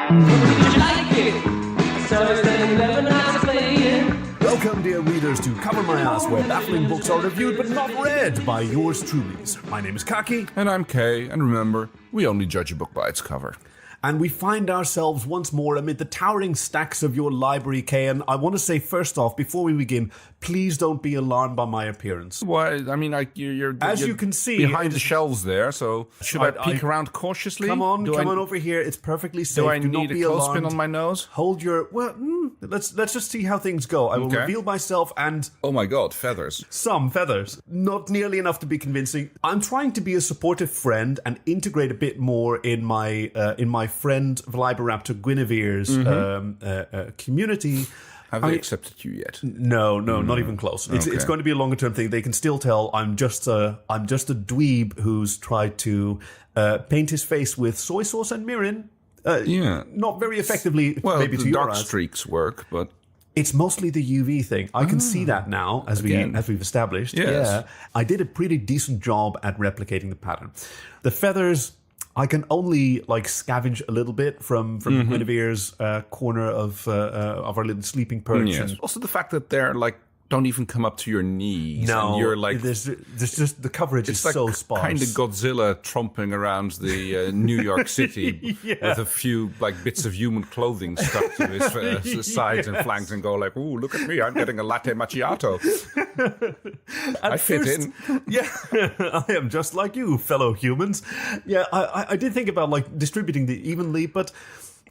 Welcome, dear readers, to Cover My Ass, where baffling books are reviewed but not read by yours truly. My name is Khaki. And I'm Kay, and remember, we only judge a book by its cover. And we find ourselves once more amid the towering stacks of your library, Kay. And I want to say, first off, before we begin, please don't be alarmed by my appearance. Why? I mean, you're you can see behind the shelves there. So should I peek around cautiously? Come on over here. It's perfectly safe. Do I need a clothespin on my nose? Hold your let's just see how things go. I will reveal myself and oh my god, feathers. Some feathers. Not nearly enough to be convincing. I'm trying to be a supportive friend and integrate a bit more in my friend Velociraptor Guinevere's community. Have they accepted you yet? No, not even close. It's going to be a longer term thing. They can still tell I'm just a dweeb who's tried to paint his face with soy sauce and mirin. Not very effectively. Well, maybe to the your dark eyes. Streaks work, but it's mostly the UV thing. I can see that now, as we've established. Yes. Yeah, I did a pretty decent job at replicating the pattern. The feathers, I can only scavenge a little bit from Guinevere's corner of our little sleeping perch. Yes. And Also, the fact that they're don't even come up to your knees. no, and you're there's just the coverage is so sparse. Kind of Godzilla tromping around the New York City with a few bits of human clothing stuck to his sides and flanks, and go "Ooh, look at me! I'm getting a latte macchiato. I fit in." Yeah, I am just like you, fellow humans. Yeah, I did think about distributing the evenly, but.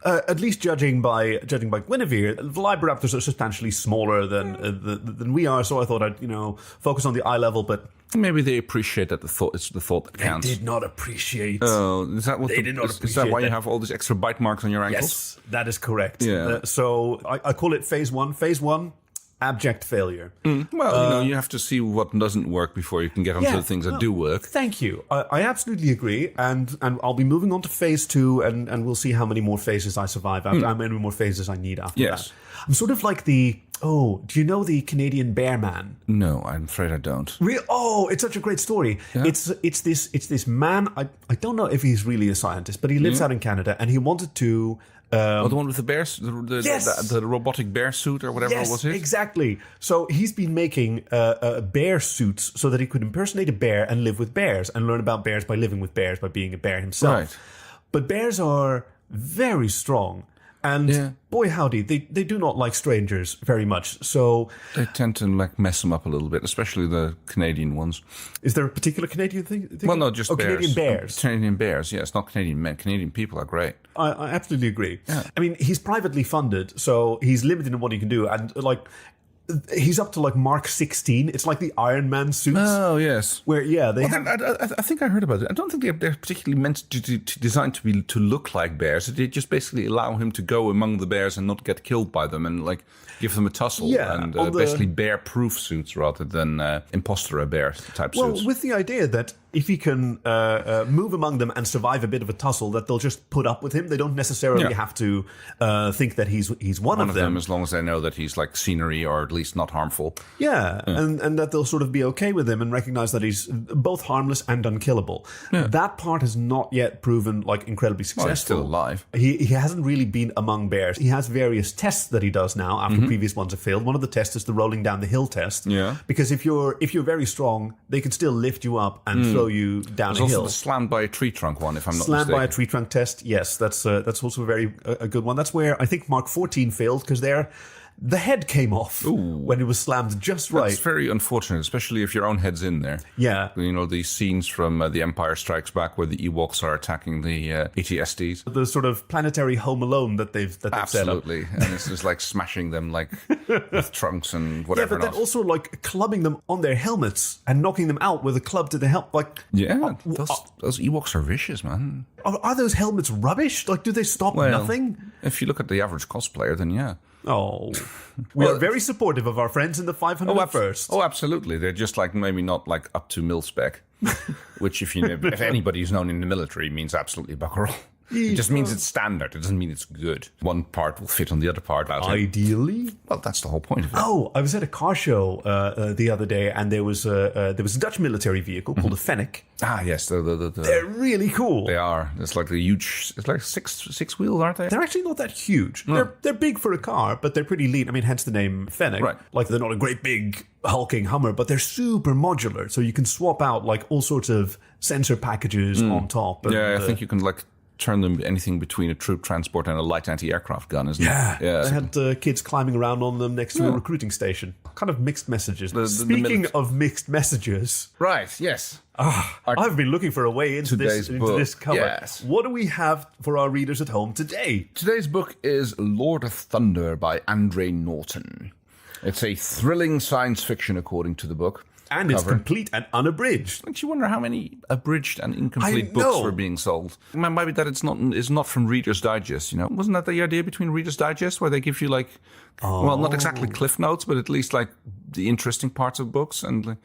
At least judging by Guinevere, the Velociraptors are substantially smaller than we are. So I thought I'd focus on the eye level, but maybe they appreciate that it's the thought that counts. They did not appreciate. Oh, is that what they did not appreciate? Is that why you have all these extra bite marks on your ankles? Yes, that is correct. Yeah. So I call it phase one. Phase one. Abject failure. Well, you have to see what doesn't work before you can get onto the things that do work. Thank you. I absolutely agree, and I'll be moving on to phase two, and we'll see how many more phases I survive after, how many more phases I need after that. I'm sort of like do you know the Canadian bear man? No, I'm afraid I don't. It's such a great story. Yeah. It's this man, I don't know if he's really a scientist, but he lives out in Canada, and he wanted to... the one with the bears, the robotic bear suit or whatever it was. Exactly. So he's been making bear suits so that he could impersonate a bear and live with bears and learn about bears by living with bears, by being a bear himself. Right. But bears are very strong. And boy howdy, they do not like strangers very much. So they tend to mess them up a little bit, especially the Canadian ones. Is there a particular Canadian thing? Well, no, just bears. Canadian bears. Canadian bears, yes, not Canadian men. Canadian people are great. I absolutely agree. Yeah. I mean, he's privately funded, so he's limited in what he can do, and he's up to Mark 16. It's like the Iron Man suits. Oh yes, where they have. I think I heard about it. I don't think they're particularly meant to designed to look like bears. They just basically allow him to go among the bears and not get killed by them, and give them a tussle. Yeah, and basically bear-proof suits rather than impostor bear type suits. Well, with the idea that if he can move among them and survive a bit of a tussle, that they'll just put up with him. They don't necessarily have to think that he's one of them. As long as they know that he's scenery or at least not harmful. Yeah. And that they'll sort of be okay with him and recognize that he's both harmless and unkillable. Yeah. That part has not yet proven incredibly successful. Well, he's still alive. He hasn't really been among bears. He has various tests that he does now after previous ones have failed. One of the tests is the rolling down the hill test. Yeah. Because if you're very strong, they can still lift you up and throw you down a hill. There's also the slammed by a tree trunk one, if I'm not mistaken. Slammed by a tree trunk test, yes. That's also a good one. That's where I think Mark 14 failed, because the head came off when it was slammed just right. That's very unfortunate, especially if your own head's in there. Yeah. These scenes from The Empire Strikes Back where the Ewoks are attacking the AT-STs. The sort of planetary Home Alone that they've set up. Absolutely. And it's just smashing them with trunks and whatever. Yeah, but then also clubbing them on their helmets and knocking them out with a club to the helmet. Those Ewoks are vicious, man. Are those helmets rubbish? Do they stop nothing? If you look at the average cosplayer, then yeah. Oh, we are very supportive of our friends in the 501st. Oh, absolutely. They're just maybe not up to mil spec, which if anybody who's known in the military means absolutely bugger all. It just means it's standard. It doesn't mean it's good. One part will fit on the other part. Ideally. Well, that's the whole point of it. Oh, I was at a car show the other day, and there was a Dutch military vehicle called a Fennec. Ah, yes. They're really cool. They are. It's like it's like six wheels, aren't they? They're actually not that huge. They're big for a car, but they're pretty lean. I mean, hence the name Fennec. Right. Like, they're not a great big hulking Hummer, but they're super modular, so you can swap out like all sorts of sensor packages on top. Yeah, I think you can like turn them anything between a troop transport and a light anti-aircraft gun, isn't it? Yeah. They had kids climbing around on them next to a recruiting station. Kind of mixed messages. Speaking of mixed messages. Right, yes. I've been looking for a way into this cover. Yes. What do we have for our readers at home today? Today's book is Lord of Thunder by Andre Norton. It's a thrilling science fiction, according to the book. And it's complete and unabridged. Makes you wonder how many abridged and incomplete books were being sold. Maybe that it's not from Reader's Digest. You know, wasn't that the idea between Reader's Digest, where they give you like, well, not exactly cliff notes, but at least like the interesting parts of books and. Like,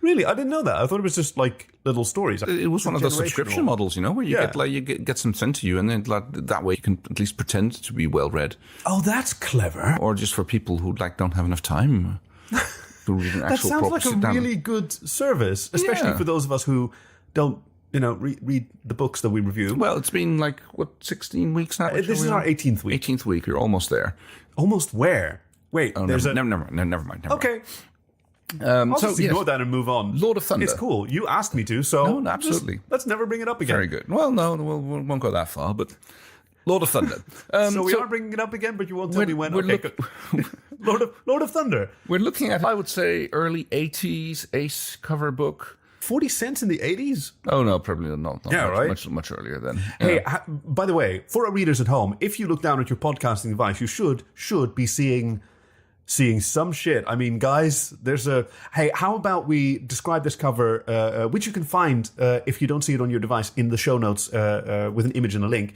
really, I didn't know that. I thought it was just like little stories. It was one of those subscription models, you know, where you get some sent to you, and then that way you can at least pretend to be well read. Oh, that's clever. Or just for people who like don't have enough time. That sounds like a really good service, especially for those of us who don't, read the books that we review. Well, it's been like, 16 weeks now? This is our 18th week. 18th week, you're almost there. Almost where? Wait, never mind. Okay. I'll just ignore that and move on. Lord of Thunder. It's cool. You asked me to, so no, absolutely. Let's never bring it up again. Very good. Well, no, we won't go that far, but Lord of Thunder. So we are bringing it up again, but you won't tell me when. Okay, good. Lord of Thunder. We're looking at, I would say, early 80s Ace cover book. 40 cents in the 80s? Oh, no, probably not. Right. Much earlier then. Hey, by the way, for our readers at home, if you look down at your podcasting device, you should be seeing some shit. I mean, guys, hey, how about we describe this cover, which you can find, if you don't see it on your device, in the show notes with an image and a link.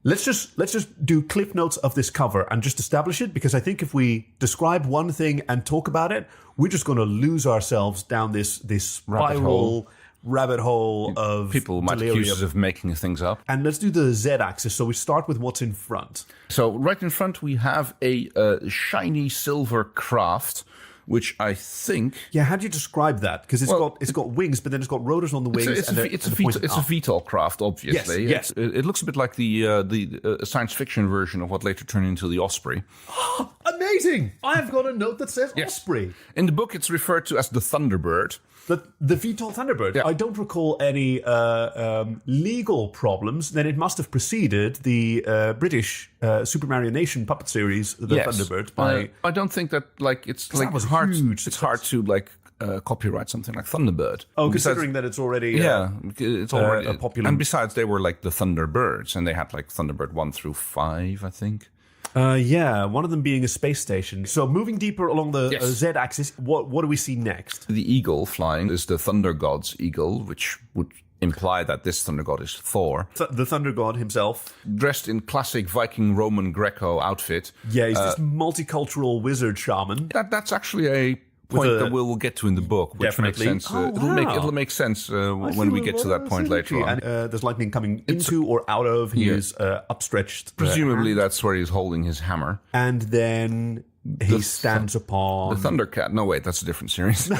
Let's just do clip notes of this cover and just establish it, because I think if we describe one thing and talk about it, we're just going to lose ourselves down this spiral rabbit hole of people might accuse us of making things up. And let's do the Z-axis. So we start with what's in front. So right in front we have a shiny silver craft, which I think... Yeah, how do you describe that? Because it's got wings, but then it's got rotors on the wings. It's a VTOL craft, obviously. Yes. It looks a bit like the science fiction version of what later turned into the Osprey. Amazing! I've got a note that says Osprey. In the book, it's referred to as the Thunderbird. The VTOL Thunderbird. Yeah. I don't recall any legal problems. Then it must have preceded the British Super Mario Nation puppet series, the Thunderbird. I don't think that it's hard. It's hard to copyright something like Thunderbird. Oh, considering that it's already it's already a popular. And besides, they were like the Thunderbirds, and they had like Thunderbird 1 through 5, I think. One of them being a space station. So moving deeper along the Z-axis, what do we see next? The eagle flying is the Thunder God's eagle, which would imply that this Thunder God is Thor. The Thunder God himself. Dressed in classic Viking Roman Greco outfit. Yeah, he's this multicultural wizard shaman. That's actually a point that we'll get to in the book, which definitely makes sense. It'll make sense when we get to that point later on. And there's lightning coming into or out of his upstretched. Presumably, that's where he's holding his hammer. And then he stands upon the Thundercat. No, wait, that's a different series.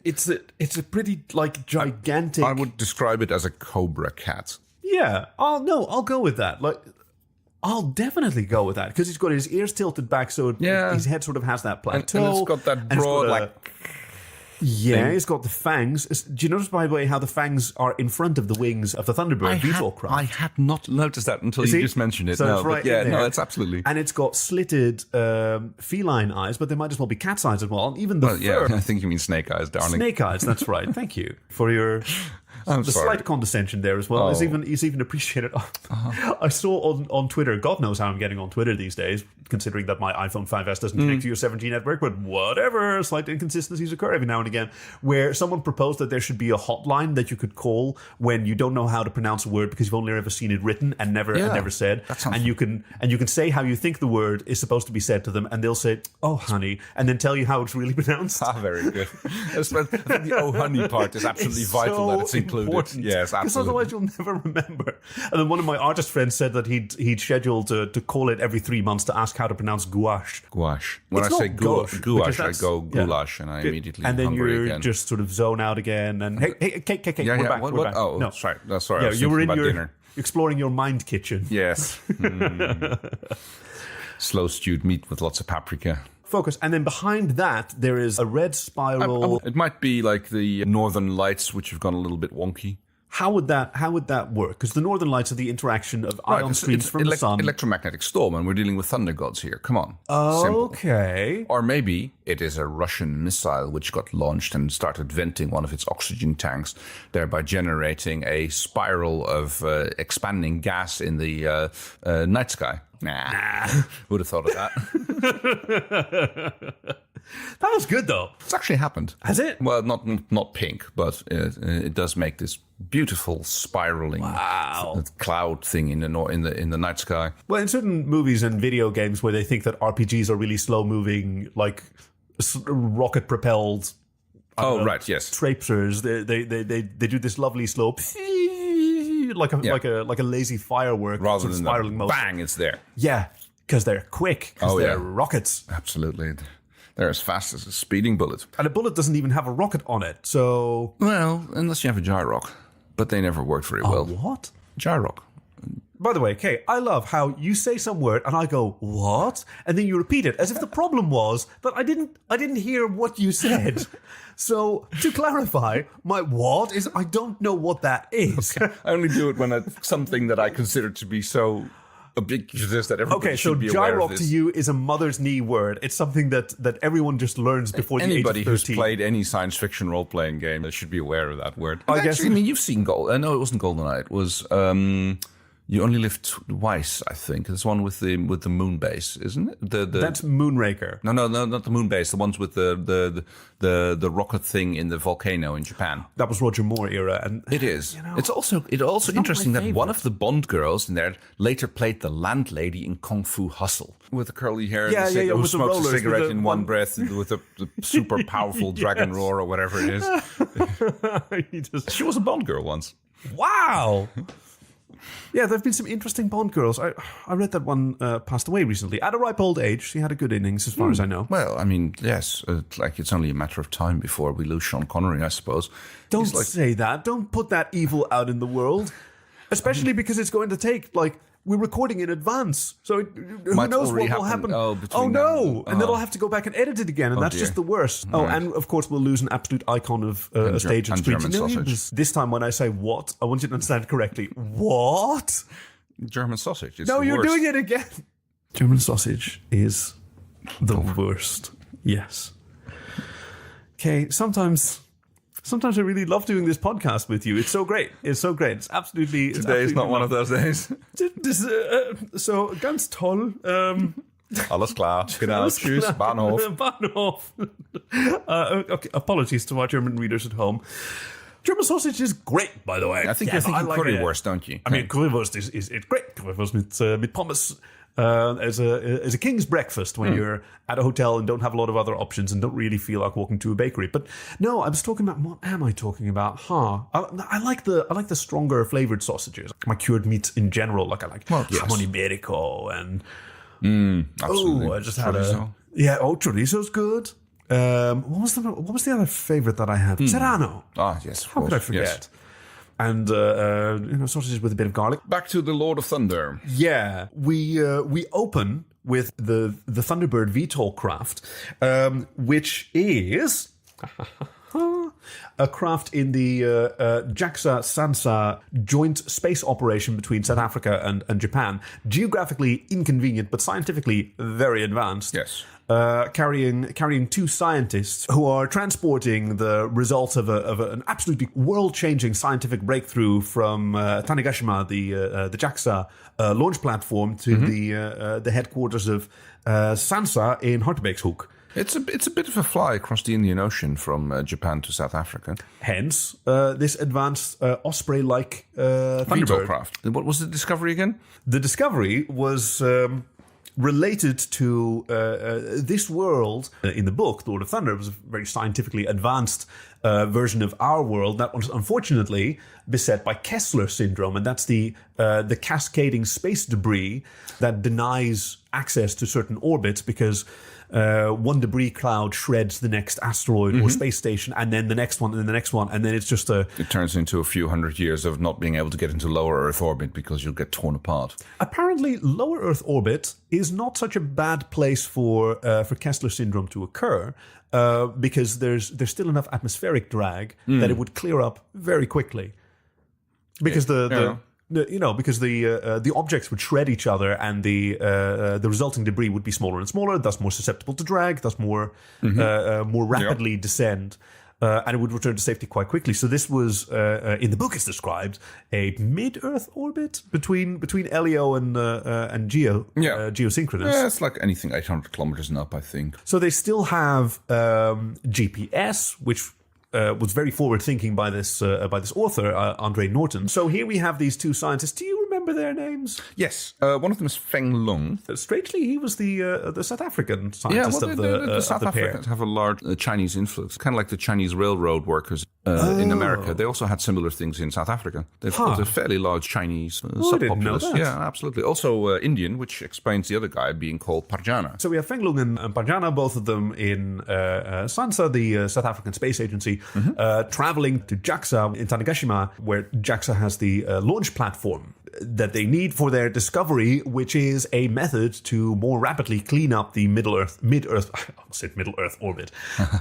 It's a pretty gigantic. I would describe it as a Cobra Cat. Yeah. I'll go with that. I'll definitely go with that, because he's got his ears tilted back, so his head sort of has that plateau. And it's got that broad, Yeah, he's got the fangs. Do you notice, by the way, how the fangs are in front of the wings of the Thunderbird VTOL craft? I had not noticed that until you just mentioned it. So it's right in there. It's absolutely. And it's got slitted feline eyes, but they might as well be cat's eyes as well. And even the fur. Yeah, I think you mean snake eyes, darling. Snake eyes, that's right. Thank you for your... slight condescension there as well is even appreciated. I saw on Twitter, God knows how I'm getting on Twitter these days, considering that my iPhone 5S doesn't connect to your 7G network, but whatever, slight inconsistencies occur every now and again, where someone proposed that there should be a hotline that you could call when you don't know how to pronounce a word because you've only ever seen it written and never said. And you can say how you think the word is supposed to be said to them, and they'll say, "Oh, honey," and then tell you how it's really pronounced. Very good. I think the "oh, honey" part is absolutely vital that it's included. included. important. Yes, Because absolutely. otherwise you'll never remember. And then one of my artist friends said that he'd scheduled to call it every 3 months to ask how to pronounce gouache. Gouache. When It's I say not gauche, gouache, I because go that's- yeah. goulash, and I immediately And then hungry you're again. just sort of zone out again. And hey, Kate, Yeah, we're yeah. back. What? We're back. Oh, no. sorry. No, sorry. I Yeah, was you were thinking in about your dinner. exploring your mind kitchen. Yes. Slow stewed meat with lots of paprika. Focus. And then behind that, there is a red spiral. It might be like the Northern Lights, which have gone a little bit wonky. How would that work? Because the Northern Lights are the interaction of ion streams from the sun. Electromagnetic storm, and we're dealing with thunder gods here. Come on. Simple. Okay. Or maybe it is a Russian missile which got launched and started venting one of its oxygen tanks, thereby generating a spiral of expanding gas in the night sky. Nah. Would have thought of that. That was good, though. It's actually happened. Has it? Well, not pink, but it does make this beautiful spiraling cloud thing in the night sky. Well, in certain movies and video games where they think that RPGs are really slow-moving, like rocket-propelled Right, yes. traipsers, they do this lovely slow like a lazy firework Rather sort of than spiraling the motion. bang, it's there. Yeah, because they're quick, because they're yeah. rockets. Absolutely. They're as fast as a speeding bullet. And a bullet doesn't even have a rocket on it, so... Well, unless you have a gyrock. But they never worked very well. What? Gyrock. By the way, Kay, I love how you say some word and I go, what? And then you repeat it as if the problem was that I didn't hear what you said. So, to clarify, my what is I don't know what that is. I only do it when it's something that I consider to be so ubiquitous that everybody Okay, so should be aware of gyrock this. to you is a mother's knee word. It's something that everyone just learns before Anybody the age of who's 13. played any science fiction role-playing game should be aware of that word. I guess- Actually, I mean, you've seen No, it wasn't GoldenEye. It was... You Only Live Twice, I think. It's one with the moon base, isn't it? That's Moonraker. No, not the moon base. The ones with the rocket thing in the volcano in Japan. That was Roger Moore era, and It is. You know, It's also not interesting my that one favorite. of the Bond girls in there later played the landlady in Kung Fu Hustle with the curly hair. Yeah, and yeah, who with the smokes rollers, a with cigarette the in one- one breath with the super powerful dragon roar or whatever it is. he just, She was a Bond girl once. wow. Yeah, there have been some interesting Bond girls. I read that one passed away recently. At a ripe old age, she had a good innings, as far as I know. Well, I mean, yes, it's only a matter of time before we lose Sean Connery, I suppose. Don't He's like, say that. Don't put that evil out in the world. Especially because it's going to take, we're recording in advance. So who Might knows already what will happen. happen. Between no. now And then I'll have to go back and edit it again. And that's dear. just the worst. Oh, and of course, we'll lose an absolute icon of a stage and and screen. German You know, sausage. This time when I say what, I want you to understand correctly. What? German sausage. It's No, the you're worst. doing it again. German sausage is the worst. Yes. Okay, sometimes I really love doing this podcast with you. It's so great. It's so great. It's absolutely... Today is not one of those days. So, ganz toll. Alles klar. Genau. Tschüss. Bahnhof. Bahnhof. Okay, apologies to our German readers at home. German sausage is great, by the way. I think you're thinking currywurst, don't you? I mean, currywurst is great. Currywurst with pommes as a king's breakfast when you're at a hotel and don't have a lot of other options and don't really feel like walking to a bakery. But no, I was talking about, what am I talking about? I like the stronger flavored sausages. My cured meats in general, I like jamon iberico and Absolutely. I just had Chorizo. chorizo's good. What was the other favorite that I had? Serrano. Ah, yes. Of How could I course, forget? yes. And sausages with a bit of garlic. Back to the Lord of Thunder. Yeah, we open with the Thunderbird VTOL craft, which is a craft in the JAXA-SANSA joint space operation between South Africa and Japan. Geographically inconvenient, but scientifically very advanced. Yes. Carrying two scientists who are transporting the results of an absolutely world-changing scientific breakthrough from Tanegashima, the JAXA launch platform, to the headquarters of SANSA in Hartbeekshoek. It's a bit of a fly across the Indian Ocean from Japan to South Africa. Hence, this advanced Osprey-like Thunderbird. Craft. What was the discovery again? The discovery was related to this world. In the book, Lord of Thunder, was a very scientifically advanced version of our world that was unfortunately beset by Kessler syndrome, and that's the cascading space debris that denies access to certain orbits because one debris cloud shreds the next asteroid or space station, and then the next one, and then the next one, and then it's just It turns into a few hundred years of not being able to get into lower Earth orbit because you'll get torn apart. Apparently, lower Earth orbit is not such a bad place for Kessler syndrome to occur, because there's still enough atmospheric drag that it would clear up very quickly. Because because the objects would shred each other, and the resulting debris would be smaller and smaller, thus more susceptible to drag, thus more rapidly descend, and it would return to safety quite quickly. So this was, in the book, it's described a mid-Earth orbit between LEO and geosynchronous. Yeah, it's like anything 800 kilometers and up, I think. So they still have GPS, which was very forward-thinking by this author, Andre Norton. So here we have these two scientists. Do you remember their names? Yes, one of them is Feng Lung. Strangely, he was the South African scientist of the South pair. Africans have a large Chinese influence, kind of like the Chinese railroad workers in America. They also had similar things in South Africa. They've got a fairly large Chinese I didn't know subpopulace. that. Yeah, absolutely. Also Indian, which explains the other guy being called Parjana. So we have Feng Lung and Parjana, both of them in SANSA, the South African Space Agency, traveling to JAXA in Tanegashima, where JAXA has the launch platform that they need for their discovery, which is a method to more rapidly clean up the mid-Earth orbit.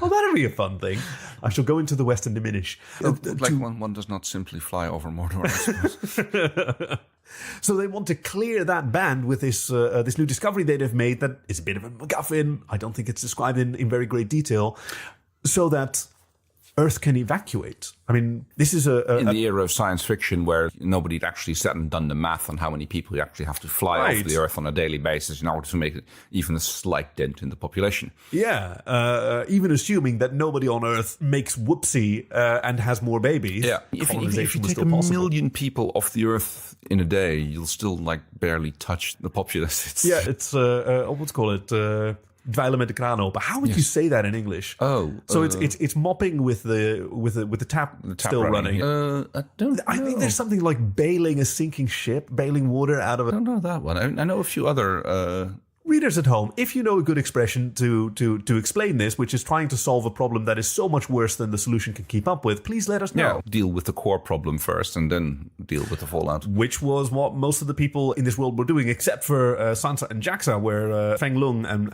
Well, that'll be a fun thing. I shall go into the West and diminish. One does not simply fly over Mordor, I suppose. So they want to clear that band with this new discovery they've made that is a bit of a MacGuffin. I don't think it's described in very great detail, so that Earth can evacuate. I mean, this is in the era of science fiction where nobody'd actually sat and done the math on how many people you actually have to fly off the Earth on a daily basis in order to make even a slight dent in the population. Yeah, even assuming that nobody on Earth makes whoopsie and has more babies. Yeah, if you take a million people off the Earth in a day, you'll still barely touch the populace. It's what's call it. Dweilen met de kraan open. How would you say that in English? Oh, so it's mopping with the tap still running. I don't know. I think there's something like bailing a sinking ship, bailing water out of it. I don't know that one. I know a few other. Readers at home, if you know a good expression to explain this, which is trying to solve a problem that is so much worse than the solution can keep up with, please let us know. Yeah, deal with the core problem first and then deal with the fallout. Which was what most of the people in this world were doing, except for SANSA and JAXA, where Feng Lung and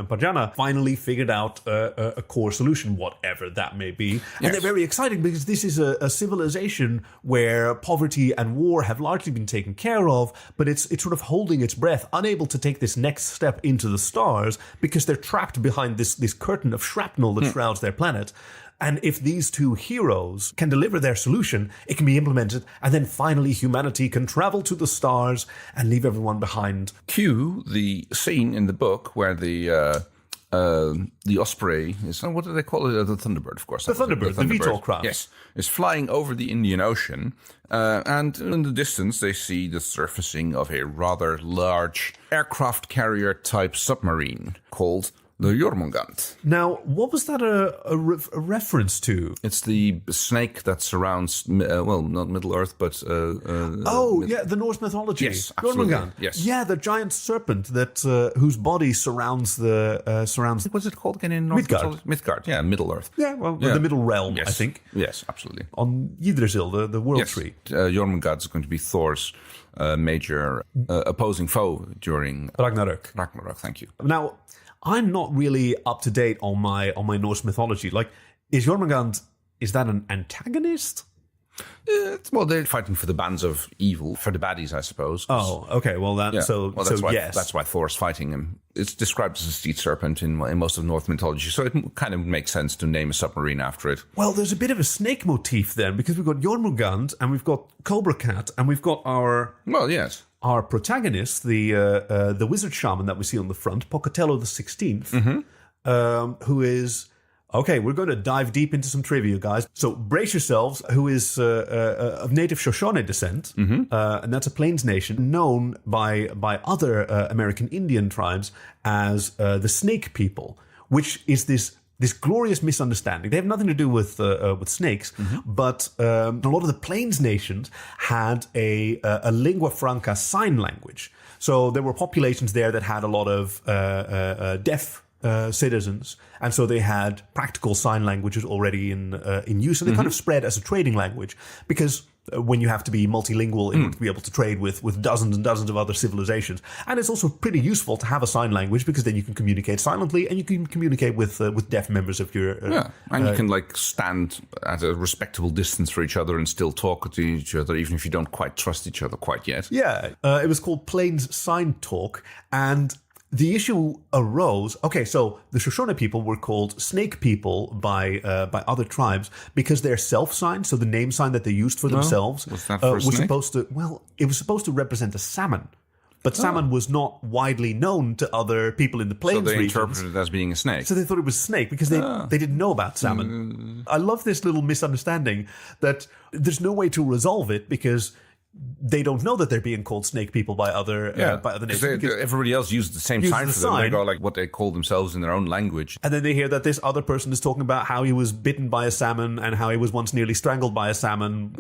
Parjana finally figured out a core solution, whatever that may be. And they're very exciting because this is a civilization where poverty and war have largely been taken care of, but it's sort of holding its breath, unable to take this next step into the stars because they're trapped behind this curtain of shrapnel that shrouds their planet. And if these two heroes can deliver their solution, it can be implemented, and then finally humanity can travel to the stars and leave everyone behind. Cue the scene in the book where the Osprey is, what do they call it? The Thunderbird, of course. The Thunderbird, the VTOL craft. Yes, is flying over the Indian Ocean, and in the distance they see the surfacing of a rather large aircraft carrier type submarine called the Jormungand. Now, what was that a reference to? It's the snake that surrounds, not Middle Earth, but... the Norse mythology. Yes, absolutely. Jormungand. Yes. Yeah, the giant serpent that whose body surrounds the... What's it called again in Norse Midgard. mythology? Midgard, yeah, Middle Earth. Yeah, the Middle Realm, yes. I think. Yes, absolutely. On Yggdrasil, the world tree. Jormungand is going to be Thor's major opposing foe during... Ragnarök, thank you. Now... I'm not really up to date on my Norse mythology. Like, is Jormungand, is that an antagonist? They're fighting for the bands of evil, for the baddies, I suppose. Oh, okay. Well, that's yes. That's why Thor's fighting him. It's described as a steed serpent in most of Norse mythology, so it kind of makes sense to name a submarine after it. Well, there's a bit of a snake motif then, because we've got Jormungand, and we've got Cobra Cat, and we've got our... Well, yes. Our protagonist, the wizard shaman that we see on the front, Pocatello the 16th, who is... Okay, we're going to dive deep into some trivia, guys. So brace yourselves, who is of native Shoshone descent, and that's a plains nation known by other American Indian tribes as the Snake People, which is this this glorious misunderstanding. They have nothing to do with snakes, but a lot of the Plains nations had a lingua franca sign language. So there were populations there that had a lot of deaf citizens, and so they had practical sign languages already in use, and they kind of spread as a trading language because when you have to be multilingual in order to be able to trade with dozens and dozens of other civilizations. And it's also pretty useful to have a sign language because then you can communicate silently and you can communicate with deaf members of your... and you can like stand at a respectable distance for each other and still talk to each other, even if you don't quite trust each other quite yet. Yeah, it was called Plains Sign Talk, and the issue arose. Okay, so the Shoshone people were called snake people by other tribes because their self sign, so the name sign that they used for themselves, was that for a snake? It was supposed to represent a salmon. But salmon was not widely known to other people in the plains regions. So they interpreted it as being a snake. So they thought it was a snake because they didn't know about salmon. I love this little misunderstanding that there's no way to resolve it because they don't know that they're being called snake people by other nations. Everybody else used the same sign for them. They go like what they call themselves in their own language. And then they hear that this other person is talking about how he was bitten by a salmon and how he was once nearly strangled by a salmon.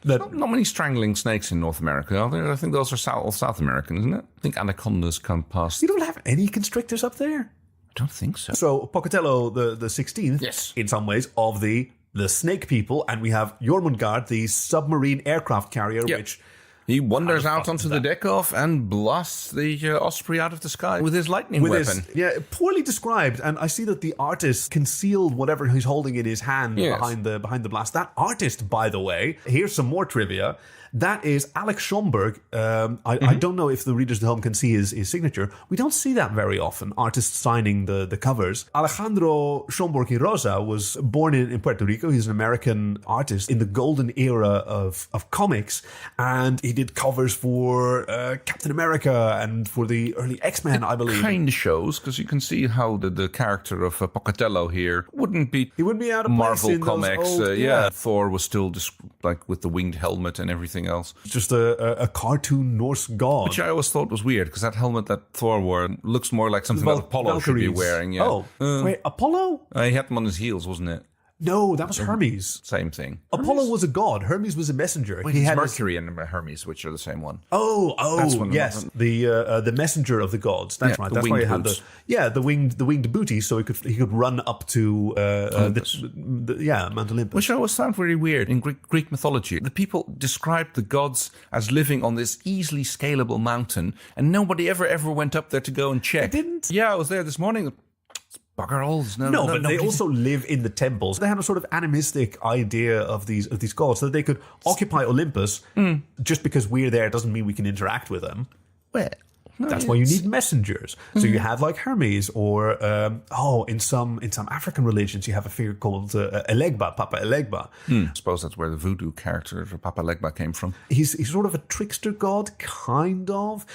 Not many strangling snakes in North America, are there? I think those are all South American, isn't it? I think anacondas come past. You don't have any constrictors up there? I don't think so. So Pocatello the 16th, yes, in some ways, of the snake people, and we have Jormungand, the submarine aircraft carrier, which... He wanders out onto the deck of and blasts the osprey out of the sky with his lightning weapon. Poorly described, and I see that the artist concealed whatever he's holding in his hand behind the blast. That artist, by the way, here's some more trivia. That is Alex Schomburg. I don't know if the readers at home can see his signature. We don't see that very often, artists signing the covers. Alejandro Schomburg y Rosa was born in Puerto Rico. He's an American artist in the golden era of comics, and he did covers for Captain America and for the early X-Men, I believe. Kind of shows, because you can see how the character of Pocatello here wouldn't be out of Marvel place in comics. Old, Thor was still just like with the winged helmet and everything else. Just a cartoon Norse god. Which I always thought was weird, because that helmet that Thor wore looks more like something that Apollo should be wearing. Yeah. Wait, Apollo? He had them on his heels, wasn't it? No, that was Hermes. Same thing. Apollo was a god. Hermes was a messenger. Wait, he had Mercury and Hermes, which are the same one. That's yes. The messenger of the gods. That's right. That's why he had the winged booty, so he could run up to Mount Olympus. Which I always found very weird in Greek mythology. The people described the gods as living on this easily scalable mountain, and nobody ever went up there to go and check. They didn't? Yeah, I was there this morning. Bugger alls. No, but they also live in the temples. They had a sort of animistic idea of these gods, so that they could occupy Olympus. Just because we're there doesn't mean we can interact with them. Well, that's why you need messengers. So you have like Hermes, or in some African religions you have a figure called Elegba, Papa Elegba. I suppose that's where the voodoo character of Papa Elegba came from. He's sort of a trickster god, kind of.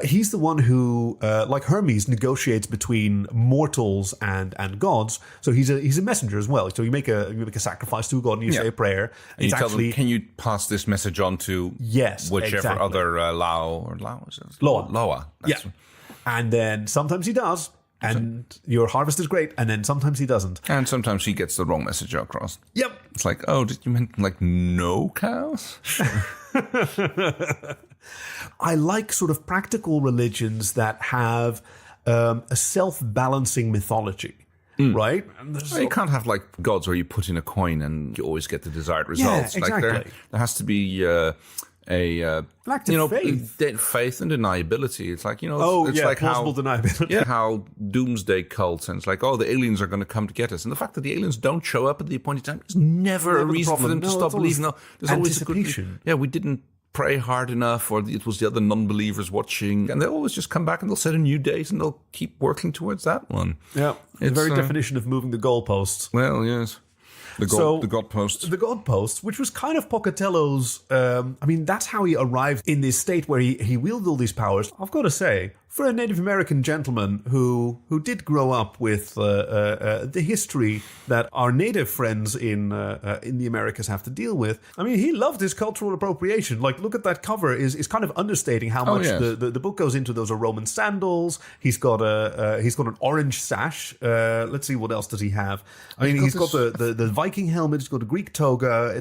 He's the one who, like Hermes, negotiates between mortals and gods. So he's a messenger as well. So you make a sacrifice to a god and you say a prayer. And you tell them, can you pass this message on to whichever other Loa. And then sometimes he does, and your harvest is great, and then sometimes he doesn't. And sometimes he gets the wrong message across. Yep. It's like, did you mean like no cows? I like sort of practical religions that have a self-balancing mythology. Right? You can't have like gods where you put in a coin and you always get the desired results. Yeah, exactly. Like there has to be faith and deniability. It's like, it's like plausible deniability. Yeah, how doomsday cults, and it's like, the aliens are going to come to get us. And the fact that the aliens don't show up at the appointed time is never a reason for them to stop believing. No, there's always a good, we didn't pray hard enough, or it was the other non-believers watching, and they'll always just come back and they'll set a new date and they'll keep working towards that one. Yeah, it's the very definition of moving the goalposts. Well, yes. The God posts. The God posts, which was kind of Pocatello's... that's how he arrived in this state where he wielded all these powers. I've got to say, for a Native American gentleman who did grow up with the history that our native friends in the Americas have to deal with. I mean, he loved his cultural appropriation. Like, look at that cover is kind of understating how much the book goes into. Those are Roman sandals. He's got an orange sash. Let's see, what else does he have? I mean, he's got the Viking helmet. He's got a Greek toga.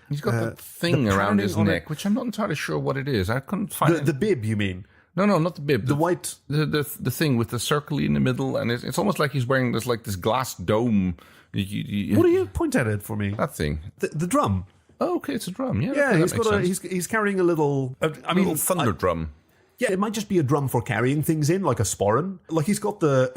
He's got that thing around his neck, which I'm not entirely sure what it is. I couldn't find it. The bib, you mean? No, not the bib. The white... The thing with the circle in the middle, and it's almost like he's wearing this glass dome. What do you point at it for me? That thing. The drum. Oh, okay, it's a drum. Yeah, yeah. He's carrying a little... little thunder drum. Yeah, it might just be a drum for carrying things in, like a sporran. Like he's got the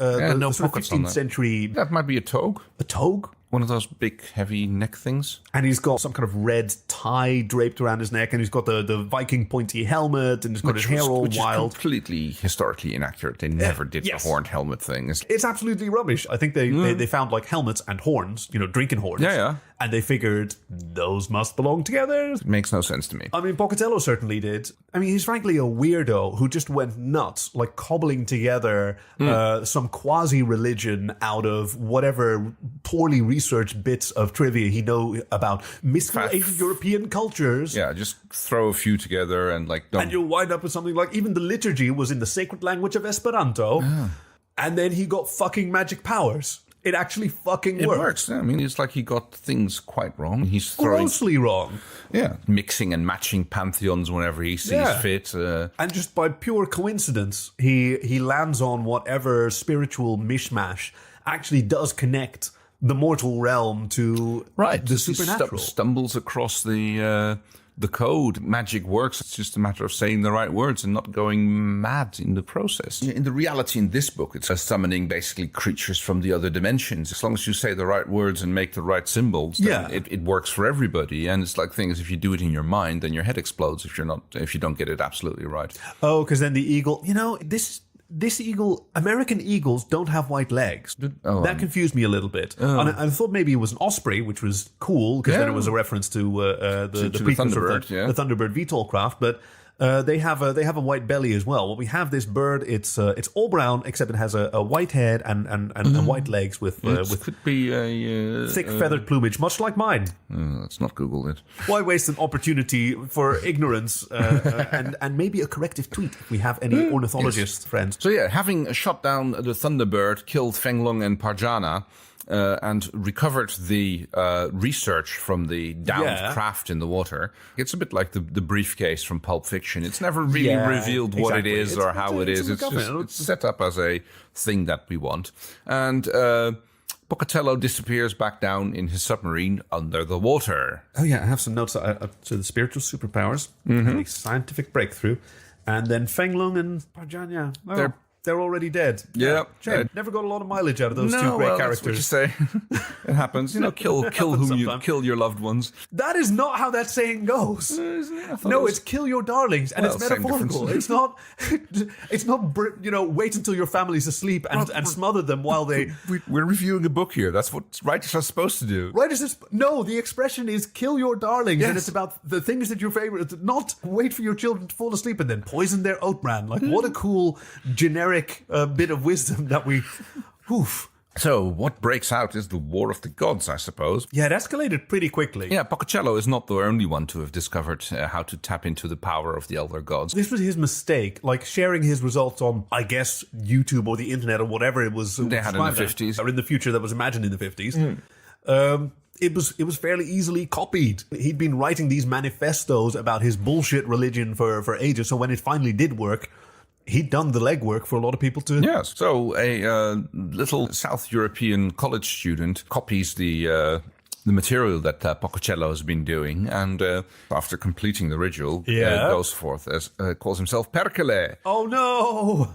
sort of 15th century... That might be a togue. A togue? One of those big, heavy neck things. And he's got some kind of red tie draped around his neck, and he's got the Viking pointy helmet, and he's got his hair all wild. Is completely historically inaccurate. They never did the horned helmet thing. It's absolutely rubbish. I think they found like helmets and horns, drinking horns. Yeah. And they figured those must belong together. It makes no sense to me. I mean, Pocatello certainly did. I mean, he's frankly a weirdo who just went nuts, like cobbling together some quasi-religion out of whatever poorly researched bits of trivia he knows about mystical Asian European cultures. Yeah, just throw a few together and And you'll wind up with something like even the liturgy was in the sacred language of Esperanto. Yeah. And then he got fucking magic powers. It actually fucking works. It works. I mean, it's like he got things quite wrong. He's grossly wrong. Yeah, mixing and matching pantheons whenever he sees fit. And just by pure coincidence, he lands on whatever spiritual mishmash actually does connect the mortal realm to the supernatural. He stumbles across the code. Magic works. It's just a matter of saying the right words and not going mad in the process. In the reality in this book, it's summoning basically creatures from the other dimensions. As long as you say the right words and make the right symbols, then it works for everybody. And it's like things, if you do it in your mind, then your head explodes if you don't get it absolutely right. Oh, because then the eagle, this eagle, American eagles don't have white legs. That confused me a little bit. And I thought maybe it was an osprey, which was cool, because then it was a reference to the Thunderbird, the Thunderbird VTOL craft. But they have a white belly as well. Well, we have this bird. It's all brown, except it has a white head and white legs with could be a thick feathered plumage, much like mine. Let's not Google it. Why waste an opportunity for ignorance and maybe a corrective tweet if we have any ornithologist friends. So having shot down the Thunderbird, killed Fenglong and Parjana, and recovered the research from the downed craft in the water. It's a bit like the briefcase from Pulp Fiction. It's never really revealed what it is or how it is. It's set up as a thing that we want. And Pocatello disappears back down in his submarine under the water. Oh yeah, I have some notes. So the spiritual superpowers, a scientific breakthrough, and then Fenglong and Parjana. They're already dead. Yeah. Shame. Never got a lot of mileage out of those two great characters. That's what you say. It happens. Kill your loved ones. That is not how that saying goes. No, it's kill your darlings, and it's metaphorical. It's not. Wait until your family's asleep and smother them while they. We're reviewing a book here. That's what writers are supposed to do. No, the expression is kill your darlings, and it's about the things that your favorite. Not wait for your children to fall asleep and then poison their oat bran. Like what a cool generic bit of wisdom that we. Oof. So what breaks out is the War of the Gods, I suppose. Yeah, it escalated pretty quickly. Yeah, Pocatello is not the only one to have discovered how to tap into the power of the Elder Gods. This was his mistake, like sharing his results on, I guess, YouTube or the internet or whatever it was. They had in the 50s. Or in the future that was imagined in the 50s. It was fairly easily copied. He'd been writing these manifestos about his bullshit religion for ages, so when it finally did work, he'd done the legwork for a lot of people to... Yes. So a little South European college student copies the material that Pocatello has been doing, and after completing the ritual, goes forth as calls himself Perkele. Oh no!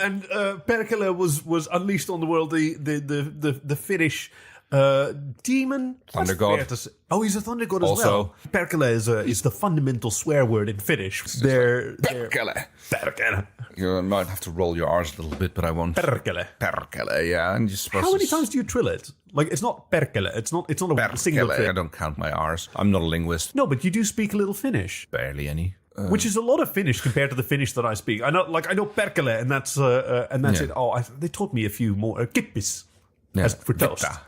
And Perkele was unleashed on the world. The Finnish demon thunder god. Oh, he's a thunder god as well. Perkele is the fundamental swear word in Finnish. Perkele. You might have to roll your R's a little bit, but I won't. Perkele, yeah. And you're supposed How many times do you trill it? Like, it's not Perkele. It's not a single trill. I don't count my R's. I'm not a linguist. No, but you do speak a little Finnish. Barely any. which is a lot of Finnish compared to the Finnish that I speak. I know Perkele, and that's it. Oh, they taught me a few more. Kippis, as for toast. Vitta.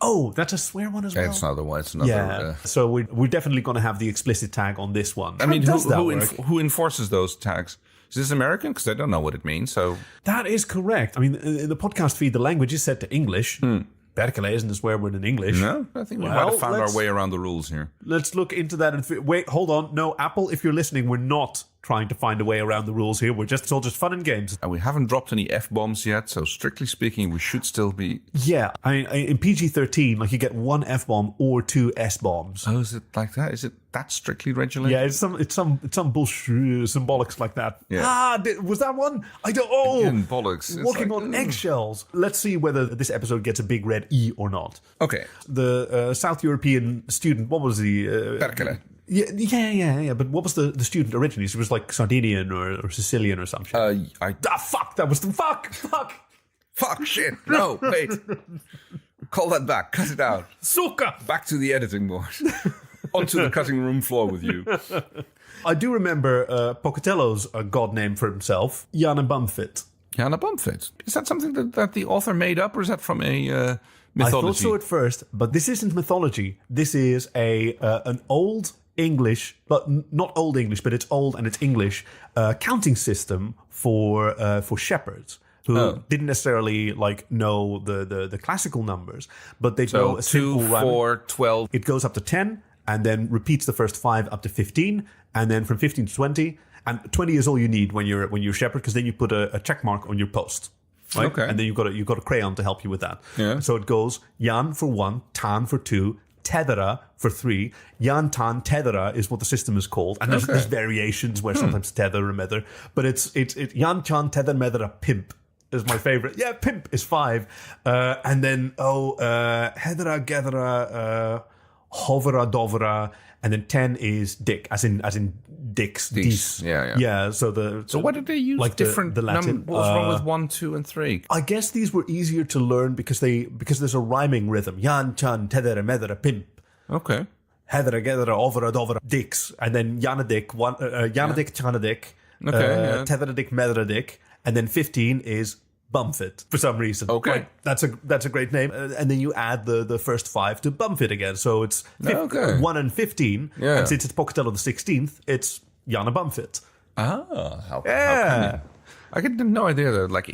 Oh, that's a swear one as well. It's another one. It's another. Yeah. So we're definitely going to have the explicit tag on this one. I mean, who enforces those tags? Is this American? Because I don't know what it means. So that is correct. I mean, in the podcast feed, the language is set to English. Perkele isn't a swear word in English. No, I think we might have found our way around the rules here. Let's look into that. And wait, hold on. No, Apple, if you're listening, we're not trying to find a way around the rules here. It's all just fun and games. And we haven't dropped any F-bombs yet, so strictly speaking, we should still be... Yeah, in PG-13, like you get 1 F-bomb or 2 S-bombs. Oh, is it like that? Is it that strictly regulated? Yeah, it's some bullshit symbolics like that. Yeah. Was that one? I don't... Oh! Again, bollocks. Walking on eggshells. Let's see whether this episode gets a big red E or not. Okay. The South European student, what was the... Perkele. Yeah. But what was the student originally? She was like Sardinian or Sicilian or something. Fuck! That was the fuck! Fuck! Shit! No, wait. Call that back. Cut it out. Suka! Back to the editing board. Onto the cutting room floor with you. I do remember Pocatello's god name for himself, Yan-a-bumfit. Yan-a-bumfit. Is that something that the author made up, or is that from a mythology? I thought so at first, but this isn't mythology. This is an old English, but not old English, but it's old and it's English counting system for shepherds who didn't necessarily like know the classical numbers, but they know a simple 2, 4, 12. It goes up to 10 and then repeats the first 5 up to 15, and then from 15 to 20. And 20 is all you need when you're a shepherd, because then you put a check mark on your post. Right? Okay. And then you've got a crayon to help you with that. Yeah. So it goes Yan for 1, Tan for 2, Tethera for 3. Yan, Tan, Tethera is what the system is called. And there's variations where sometimes tether or mether. But it's Yan, Chan, Tether, Methera, Pimp is my favorite. Yeah, Pimp is 5. And then, Hedera, Gethera, Hovera, Dovera. And then 10 is Dick, as in dicks. Dis. Yeah. Yeah. So why did they use like different the Latin? What was wrong with 1, 2, and 3? I guess these were easier to learn because there's a rhyming rhythm. Yan, Chan, Tethera, Methera, Pimp. Okay. Hedera, Gethera, Overa, Dovera, Dicks. And then Yanadick, Yanadick, Chanadick, Tethera Dick, Methera Dick. And then 15 is Bumfit for some reason. Okay. Right? That's a great name. And then you add the first 5 to Bumfit again. So it's 1 and 15. Yeah. And since it's Pocatello the 16th, it's Yan-a-bumfit. How can you? I had no idea that like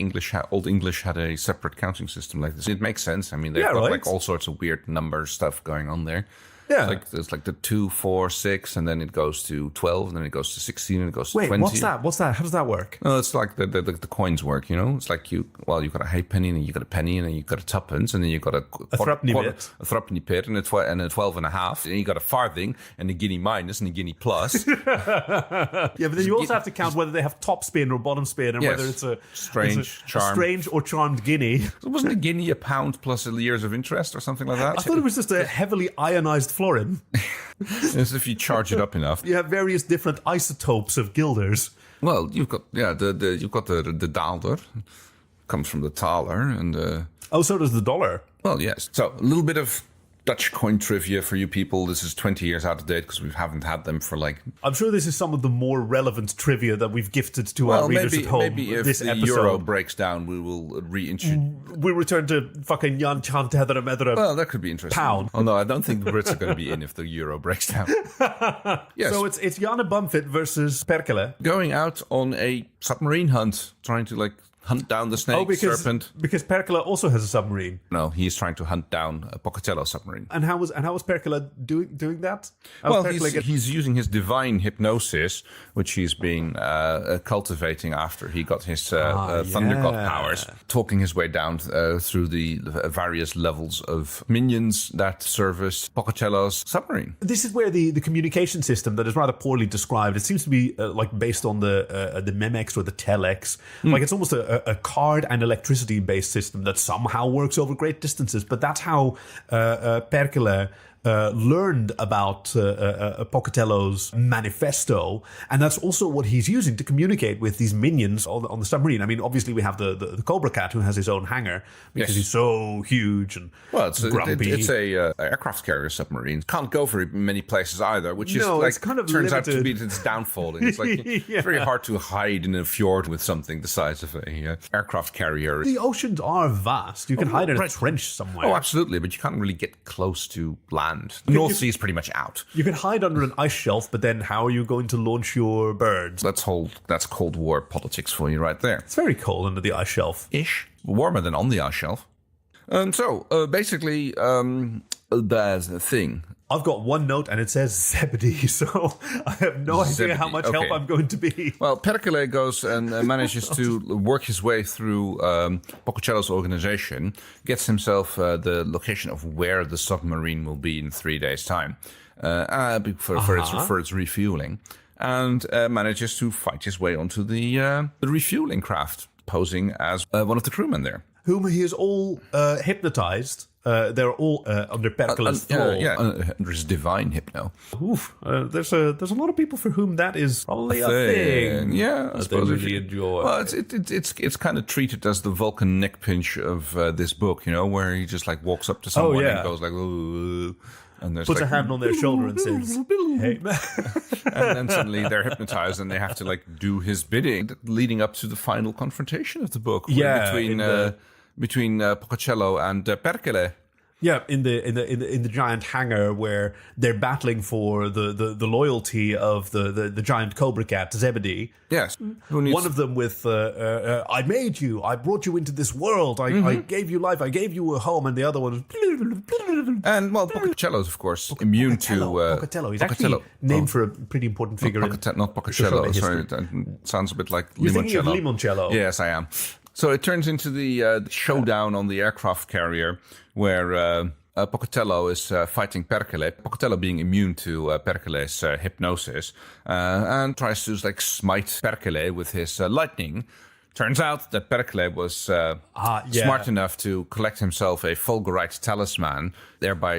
Old English had a separate counting system like this. It makes sense. I mean, they've got like all sorts of weird number stuff going on there. Yeah. It's like the 2, 4, 6, and then it goes to 12, and then it goes to 16, and it goes to 20. What's that? How does that work? No, it's like the coins work, you know? It's like you've got a halfpenny, and then you got a penny, and then you got a tuppence, and then you got a threepenny bit, and a 12 and a half, and you got a farthing, and a guinea minus, and a guinea plus. Yeah, but then you also have to count whether they have top spin or bottom spin, and whether it's a strange or charmed guinea. So wasn't a guinea a pound plus years of interest or something like that? I thought it was just a heavily ionized florin. As if you charge it up enough. You have various different isotopes of guilders. Well, you've got the daalder, comes from the thaler, and so does the dollar. Well, yes. So a little bit of Dutch coin trivia for you people. This is 20 years out of date because we haven't had them for like... I'm sure this is some of the more relevant trivia that we've gifted to our readers at home. Maybe if this the episode. euro breaks down, we will reintroduce... We return to fucking Yan, Chan, Tethera, Methera. Well, that could be interesting. Pound. Oh, no, I don't think the Brits are going to be in if the euro breaks down. Yes. So it's Yan-a-bumfit versus Perkele. Going out on a submarine hunt, trying to like hunt down the snake, serpent. Because Perkele also has a submarine. No, he's trying to hunt down a Pocatello submarine. And how was Perkele doing that? He's using his divine hypnosis, which he's been cultivating after he got his thunder god powers, talking his way down through the various levels of minions that service Pocatello's submarine. This is where the communication system that is rather poorly described. It seems to be like based on the Memex or the Telex. Like it's almost a card and electricity based system that somehow works over great distances. But that's how Perkele learned about Pocatello's manifesto, and that's also what he's using to communicate with these minions on the submarine. I mean, obviously we have the Cobra Cat, who has his own hangar because he's so huge and grumpy. It's a aircraft carrier submarine. Can't go very many places either, which is it's kind of turns limited. out to be its downfall. It's like it's very hard to hide in a fjord with something the size of a aircraft carrier. The oceans are vast. You can hide in a trench somewhere. Oh, absolutely, but you can't really get close to land. The North Sea is pretty much out. You can hide under an ice shelf, but then how are you going to launch your birds? That's Cold War politics for you right there. It's very cold under the ice shelf. Ish. Warmer than on the ice shelf. And so, basically, there's the thing. I've got one note and it says Zebedee, so I have no idea how much help I'm going to be. Well, Perkele goes and manages to work his way through Pocatello's organization, gets himself the location of where the submarine will be in 3 days' time for its refueling, and manages to fight his way onto the refueling craft, posing as one of the crewmen there. Whom he is all hypnotized. They're all under Perkele's thrall. There's divine hypno. Oof, there's a lot of people for whom that is probably a thing. Yeah, I suppose they really enjoy. Well, it's kind of treated as the Vulcan neck pinch of this book, where he just like walks up to someone and goes like, ooh. And puts a hand on their shoulder and says, "Hey." And then suddenly they're hypnotized and they have to like do his bidding, leading up to the final confrontation of the book. Between Pocatello and Perkele. Yeah, in the giant hangar where they're battling for the loyalty of the giant Cobra Cat, Zebedee. Yes. One of them with, I made you, I brought you into this world, I gave you life, I gave you a home, and the other one is... And, well, Pocatello's, of course, immune to... Pocatello. He's actually named for a pretty important figure. Not Pocatello, sorry. That sounds a bit like You're thinking of limoncello. limoncello. Yes, I am. So it turns into the showdown on the aircraft carrier where Pocatello is fighting Perkele, Pocatello being immune to Perkele's hypnosis, and tries to like smite Perkele with his lightning. Turns out that Perkele was smart enough to collect himself a fulgurite talisman, thereby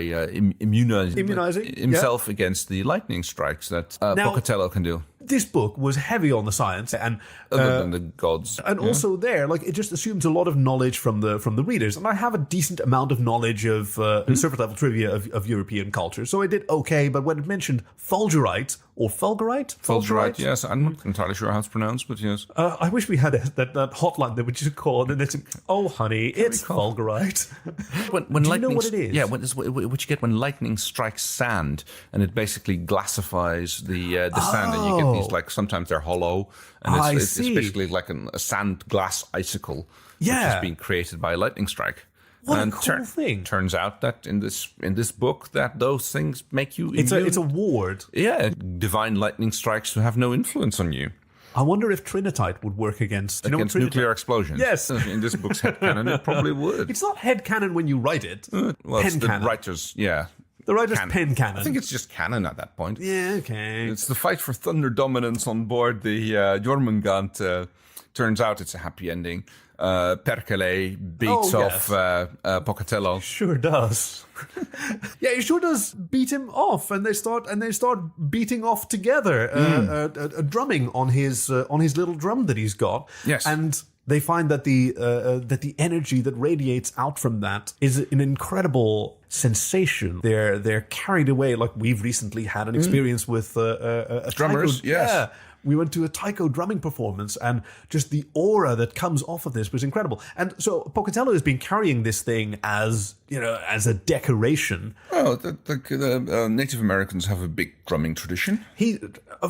immunizing himself against the lightning strikes that Pocatello can do. This book was heavy on the science and other than the gods, and also there, like it just assumes a lot of knowledge from the readers. And I have a decent amount of knowledge of surface level trivia of European culture, so I did okay. But when it mentioned fulgurite or fulgurite, yes, I'm not entirely sure how it's pronounced, but yes, I wish we had that hotline that we just called and it's honey, it's fulgurite. when Do lightning, you know what it is? Yeah, what you get when lightning strikes sand and it basically glassifies the sand, and you get these like sometimes they're hollow, and it's basically like a sand glass icicle, which is being created by a lightning strike. What a cool thing! Turns out that in this book that those things make you immune. It's a ward. Yeah, divine lightning strikes have no influence on you. I wonder if Trinitite would work against nuclear explosions. Yes. In this book's head-canon, it probably would. It's not head-canon when you write it. It's the writer's, The writer's pen canon. I think it's just canon at that point. Yeah, okay. It's the fight for thunder dominance on board the Jormungand. Turns out it's a happy ending. Perkele beats off Pocatello. Sure does. Yeah, he sure does beat him off, and they start beating off together, drumming on his little drum that he's got. Yes, and they find that the energy that radiates out from that is an incredible sensation. They're carried away, like we've recently had an experience with drummers. Taiko. Yeah. We went to a taiko drumming performance, and just the aura that comes off of this was incredible. And so Pocatello has been carrying this thing as a decoration. Oh, the Native Americans have a big drumming tradition. He,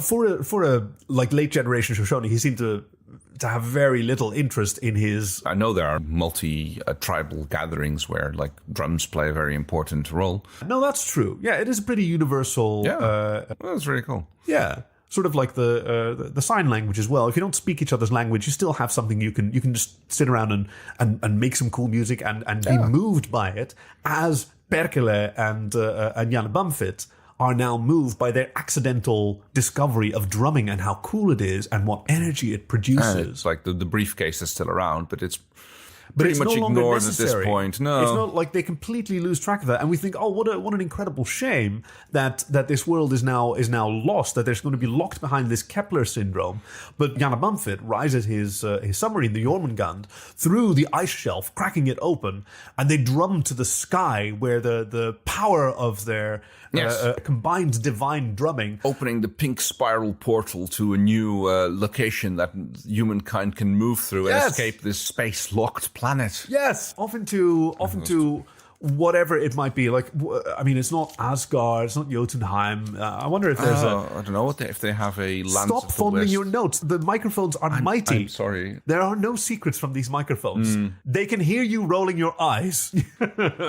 for a like late generation Shoshone, he seemed to have very little interest in his... I know there are multi-tribal gatherings where like drums play a very important role. No, that's true. Yeah, it is a pretty universal... Yeah, well, that's very cool. Yeah. Sort of like the sign language as well. If you don't speak each other's language, you still have something you can just sit around and make some cool music and be moved by it, as Perkele and Yan-a-bumfit are now moved by their accidental discovery of drumming and how cool it is and what energy it produces. It's like the briefcase is still around, but it's but pretty it's much no longer ignored necessary. at this point. No. It's not like they completely lose track of that, and we think, oh, what an incredible shame that this world is now lost, that there's going to be locked behind this Kepler syndrome. But Yan-a-bumfit rises his submarine, the Jormungand, through the ice shelf, cracking it open, and they drum to the sky where the power of their combined divine drumming, opening the pink spiral portal to a new location that humankind can move through and escape this space-locked planet. Yes, often to whatever it might be. Like, I mean, it's not Asgard, it's not Jotunheim. I wonder if there's I don't know if they have a land. Stop fondling your notes. The microphones are mighty. I'm sorry. There are no secrets from these microphones. They can hear you rolling your eyes.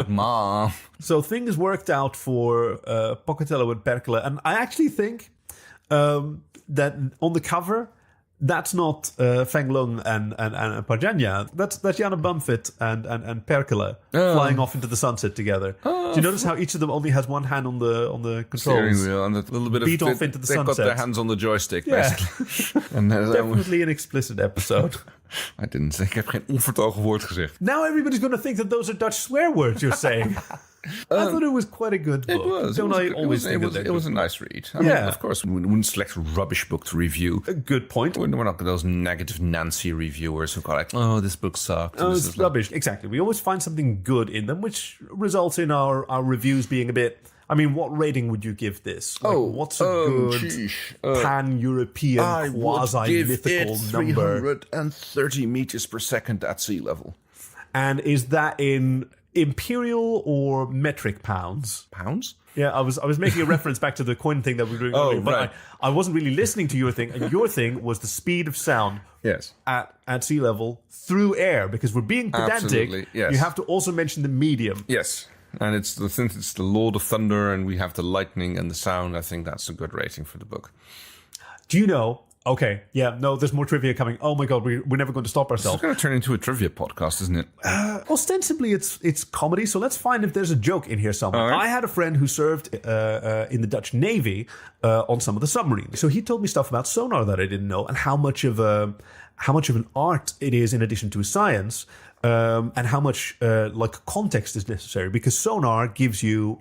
Ma. So things worked out for Pocatello and Perkele, and I actually think that on the cover, that's not Feng Lung and Parjanya. That's Yan-a-bumfit and Perkele flying off into the sunset together. Do you notice how each of them only has one hand on the controls? Steering wheel and a little bit beat off into the they've sunset. got their hands on the joystick, Yeah. basically. And Definitely an explicit episode. I didn't say. Ik heb geen onvertogen woord gezegd. Now everybody's going to think that those are Dutch swear words you're saying. I thought it was quite a good book. It was. Don't I always think it was a nice read. I Yeah. mean, of course, we wouldn't select a rubbish book to review. A good point. We're not those negative Nancy reviewers who go like, "Oh, this book sucked." Oh, This it's is rubbish. Exactly. We always find something good in them, which results in our reviews being a bit... I mean, what rating would you give this? Like, what's a good pan-European quasi-mythical number? 330 meters per second at sea level. And is that in imperial or metric pounds? Pounds? Yeah, I was making a reference back to the coin thing that we were doing earlier, but right. I wasn't really listening to your thing, and your thing was the speed of sound Yes. at sea level through air, because we're being pedantic. Absolutely, yes. You have to also mention the medium. Yes. And since it's the Lord of Thunder and we have the lightning and the sound, I think that's a good rating for the book. Do you know? Okay, yeah, no, there's more trivia coming. Oh my god, we're never going to stop ourselves. It's going to turn into a trivia podcast, isn't it? Ostensibly, it's comedy, so let's find if there's a joke in here somewhere. Right. I had a friend who served in the Dutch Navy on some of the submarines. So he told me stuff about sonar that I didn't know, and how much of an art it is in addition to a science, and how much like context is necessary, because sonar gives you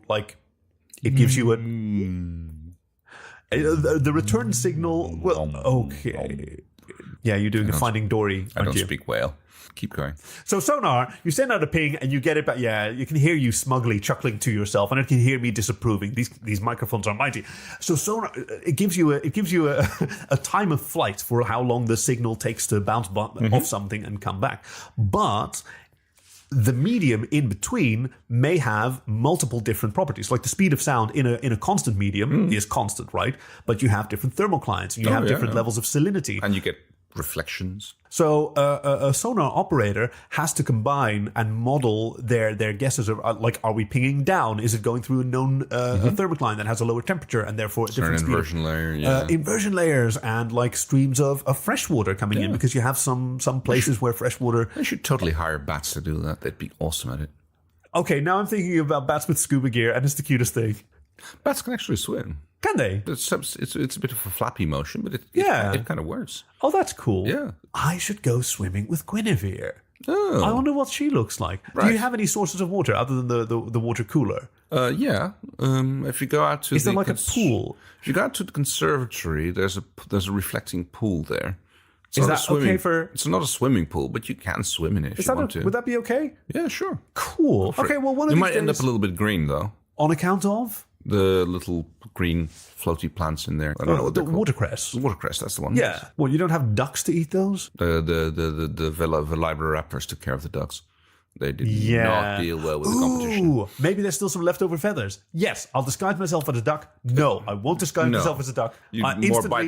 the return signal. Well, okay. Yeah, you're doing a Finding Dory, I don't aren't you? speak whale. Keep going. So sonar, you send out a ping and you get it back. Yeah, you can hear you smugly chuckling to yourself, and it can hear me disapproving. These microphones are mighty. So sonar, it gives you a time of flight for how long the signal takes to bounce off something and come back. But the medium in between may have multiple different properties. Like the speed of sound in a constant medium is constant, right? But you have different thermoclines, and you have different levels of salinity. And you get reflections. So a sonar operator has to combine and model their guesses of, like, are we pinging down? Is it going through a known thermocline that has a lower temperature and therefore a different speed? Inversion layer, yeah. Inversion layers and like streams of fresh water coming in, because you have some places where fresh water... I should totally hire bats to do that. They'd be awesome at it. Okay, now I'm thinking about bats with scuba gear, and it's the cutest thing. Bats can actually swim. Can they? It's a bit of a flappy motion, but it kind of works. Oh, that's cool. Yeah. I should go swimming with Guinevere. Oh. I wonder what she looks like. Right. Do you have any sources of water other than the water cooler? Yeah. If you go out to Is there like a pool? If you go out to the conservatory, there's a reflecting pool there. Is that okay for... It's not a swimming pool, but you can swim in it if you want to. Would that be okay? Yeah, sure. Cool. Okay, well, one of You these might end days- up a little bit green, though. On account of? The little green floaty plants in there. I don't know what The they're called. watercress. The watercress, that's the one. Yeah. Well, you don't have ducks to eat those? The Velociraptors took care of the ducks. They did Yeah. not deal well with the competition. Ooh, maybe there's still some leftover feathers. Yes, I'll disguise myself as a duck. No, I won't disguise myself as a duck.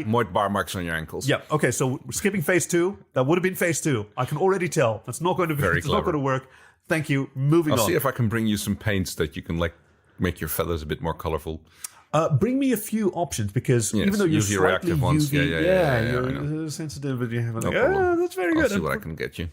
More bar marks on your ankles. Yeah. Okay. So we're skipping phase 2. That would have been phase 2. I can already tell. That's not going to be. It's not going to work. Thank you. Moving on. I'll see if I can bring you some paints that you can make your feathers a bit more colorful. Bring me a few options, because even though you're UV slightly reactive ones. UV, Yeah, you're sensitive, but you have that's very No good. problem. I'll see what I can get you.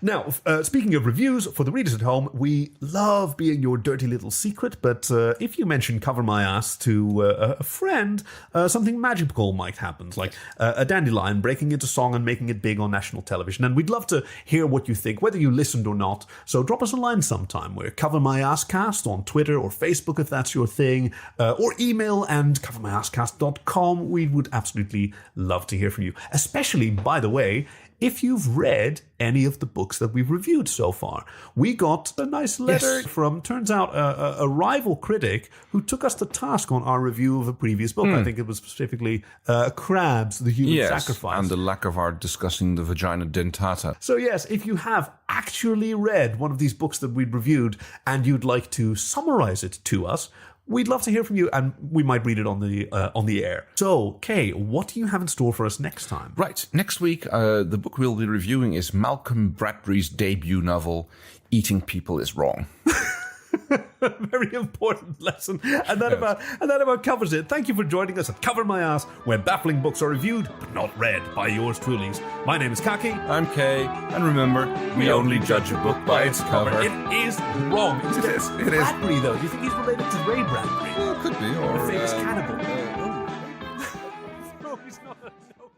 Now, speaking of reviews, for the readers at home, we love being your dirty little secret, but if you mention Cover My Ass to a friend, something magical might happen, like a dandelion breaking into song and making it big on national television. And we'd love to hear what you think, whether you listened or not. So drop us a line sometime. We're Cover My Asscast on Twitter or Facebook if that's your thing, or email and covermyasscast.com. We would absolutely love to hear from you, especially, by the way, if you've read any of the books that we've reviewed so far. We got a nice letter from, turns out, a rival critic who took us to task on our review of a previous book. I think it was specifically Crabs, the Human Sacrifice. And the lack of our discussing the vagina dentata. So yes, if you have actually read one of these books that we've reviewed and you'd like to summarize it to us, we'd love to hear from you, and we might read it on the air. So, Kay, what do you have in store for us next time? Right. Next week, the book we'll be reviewing is Malcolm Bradbury's debut novel, Eating People is Wrong. Very important lesson. And that about covers it. Thank you for joining us at Cover My Ass, where baffling books are reviewed, but not read by yours truly. My name is Khaki. I'm Kay. And remember, we only judge a book by its cover. It is wrong. It is. Bradbury, though. Do you think he's related to Ray Bradbury? Well, could be. Or the famous cannibal. No, he's not. No.